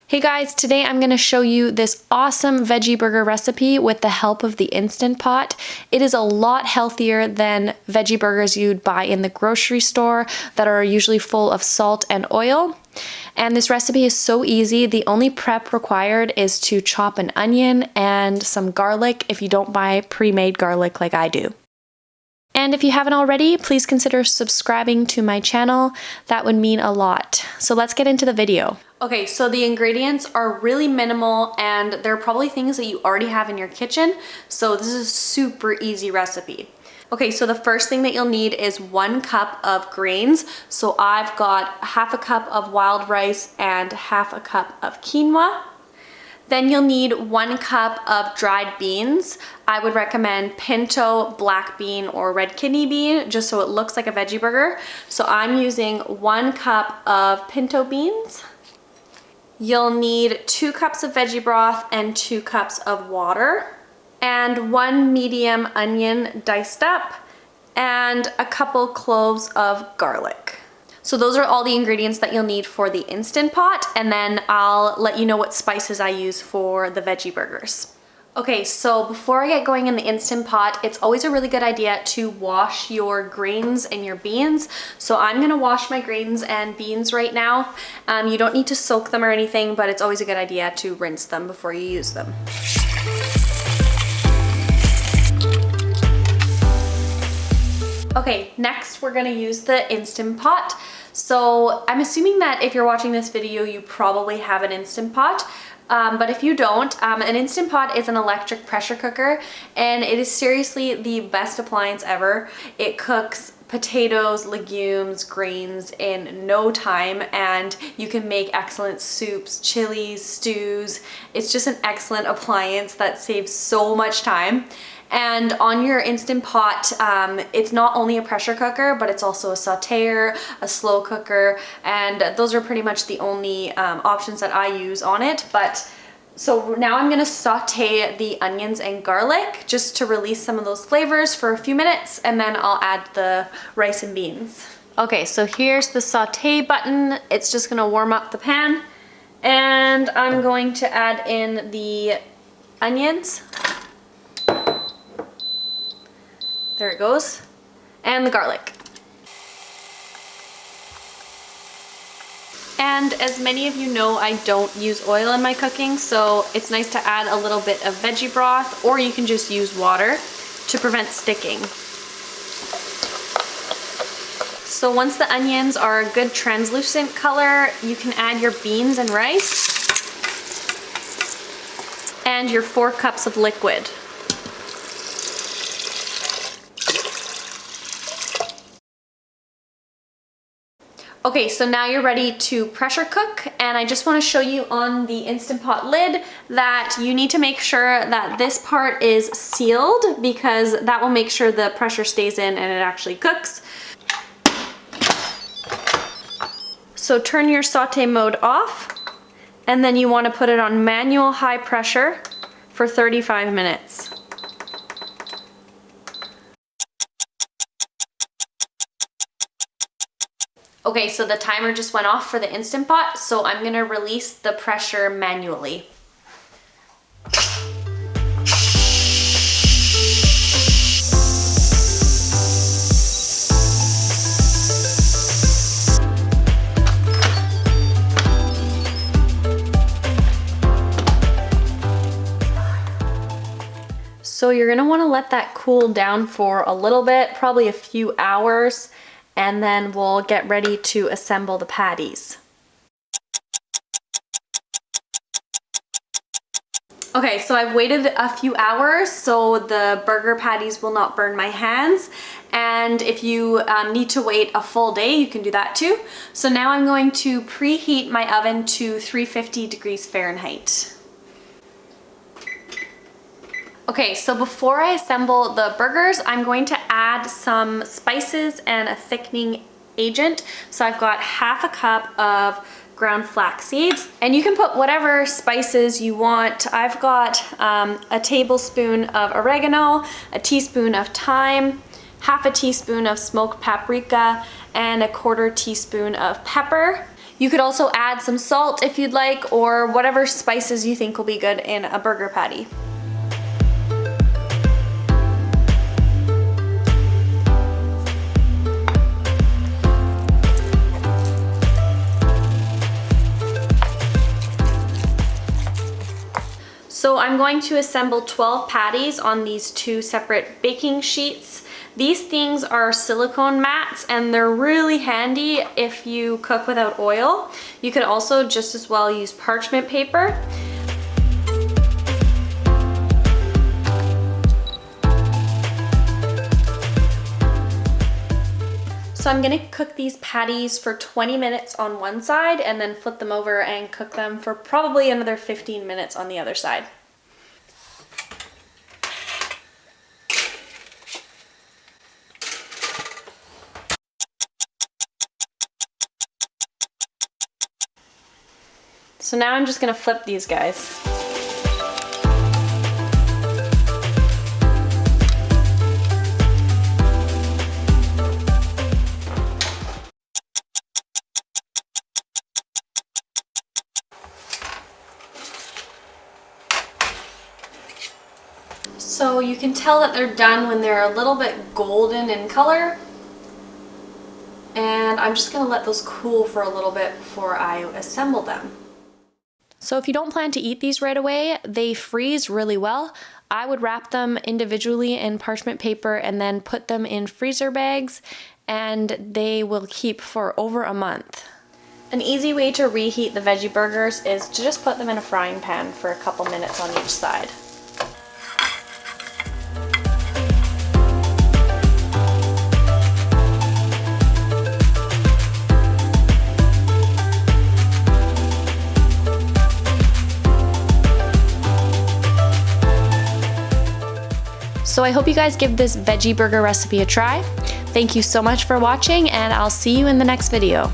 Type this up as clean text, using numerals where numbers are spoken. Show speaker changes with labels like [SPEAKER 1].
[SPEAKER 1] Hey guys, today I'm going to show you this awesome veggie burger recipe with the help of the Instant Pot. It is a lot healthier than veggie burgers you'd buy in the grocery store that are usually full of salt and oil. And this recipe is so easy. The only prep required is to chop an onion and some garlic if you don't buy pre-made garlic like I do. And if you haven't already, please consider subscribing to my channel. That would mean a lot. So let's get into the video. Okay, so the ingredients are really minimal and they're probably things that you already have in your kitchen. So this is a super easy recipe. Okay, so the first thing that you'll need is 1 cup of grains. So I've got half a cup of wild rice and half a cup of quinoa. Then you'll need 1 cup of dried beans. I would recommend pinto, black bean, or red kidney bean, just so it looks like a veggie burger. So I'm using 1 cup of pinto beans. You'll need 2 cups of veggie broth and 2 cups of water, and 1 medium onion diced up, and a couple cloves of garlic. So those are all the ingredients that you'll need for the Instant Pot, and then I'll let you know what spices I use for the veggie burgers. Okay, so before I get going in the Instant Pot, it's always a really good idea to wash your grains and your beans. So I'm gonna wash my grains and beans right now. You don't need to soak them or anything, but it's always a good idea to rinse them before you use them. Okay, next we're gonna use the Instant Pot. So I'm assuming that if you're watching this video, you probably have an Instant Pot. But if you don't, an Instant Pot is an electric pressure cooker, and it is seriously the best appliance ever. It cooks potatoes, legumes, grains in no time, and you can make excellent soups, chilies, stews. It's just an excellent appliance that saves so much time. And on your Instant Pot, it's not only a pressure cooker, but it's also a sautéer, a slow cooker, and those are pretty much the only options that I use on it. But so now I'm gonna sauté the onions and garlic just to release some of those flavors for a few minutes, and then I'll add the rice and beans. Okay, so here's the sauté button. It's just gonna warm up the pan, and I'm going to add in the onions. There it goes. And the garlic. And as many of you know, I don't use oil in my cooking, so it's nice to add a little bit of veggie broth, or you can just use water to prevent sticking. So once the onions are a good translucent color, you can add your beans and rice and your 4 cups of liquid. Okay, so now you're ready to pressure cook, and I just want to show you on the Instant Pot lid that you need to make sure that this part is sealed, because that will make sure the pressure stays in and it actually cooks. So turn your sauté mode off, and then you want to put it on manual high pressure for 35 minutes. Okay, so the timer just went off for the Instant Pot, so I'm gonna release the pressure manually. So you're gonna wanna let that cool down for a little bit, probably a few hours, and then we'll get ready to assemble the patties. Okay, so I've waited a few hours so the burger patties will not burn my hands, and if you need to wait a full day, you can do that too. So now I'm going to preheat my oven to 350 degrees Fahrenheit. Okay, so before I assemble the burgers, I'm going to add some spices and a thickening agent. So I've got half a cup of ground flax seeds, and you can put whatever spices you want. I've got a tablespoon of oregano, a teaspoon of thyme, half a teaspoon of smoked paprika, and a 1/4 teaspoon of pepper. You could also add some salt if you'd like, or whatever spices you think will be good in a burger patty. So I'm going to assemble 12 patties on these 2 separate baking sheets. These things are silicone mats and they're really handy if you cook without oil. You could also just as well use parchment paper. So I'm gonna cook these patties for 20 minutes on one side and then flip them over and cook them for probably another 15 minutes on the other side. So now I'm just gonna flip these guys. So you can tell that they're done when they're a little bit golden in color. And I'm just gonna let those cool for a little bit before I assemble them. So if you don't plan to eat these right away, they freeze really well. I would wrap them individually in parchment paper and then put them in freezer bags, and they will keep for over a month. An easy way to reheat the veggie burgers is to just put them in a frying pan for a couple minutes on each side. So I hope you guys give this veggie burger recipe a try. Thank you so much for watching, and I'll see you in the next video.